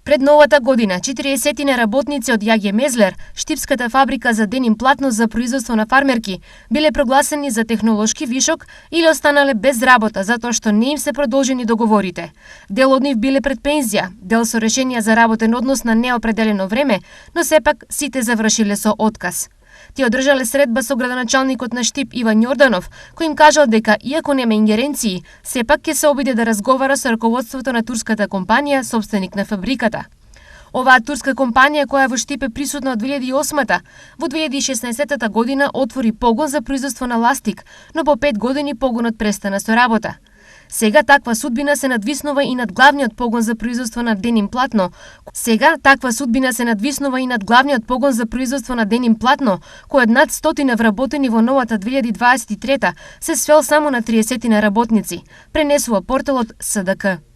Пред новата година, 40 работници од Јаѓе Мезлер, штипската фабрика за деним платно за производство на фармерки, биле прогласени за технолошки вишок или останале без работа затоа што не им се продолжени договорите. Дел од нив биле пред пензија, дел со решенија за работен однос на неопределено време, но сепак сите завршиле со отказ. Тие одржале средба со градоначалникот на Штип Иван Јорданов, кој им кажал дека иако нема ингеренции, сепак ќе се обиде да разговара со раководството на турската компанија, собственик на фабриката. Оваа турска компанија која во Штип е присутна од 2008-та, во 2016 година отвори погон за производство на ластик, но по 5 години погонот престана со работа. Сега таква судбина се надвиснува и над главниот погон за производство на деним платно. Кој од над 100 вработени во новата 2023 се свел само на 30 работници, пренесува порталот СДК.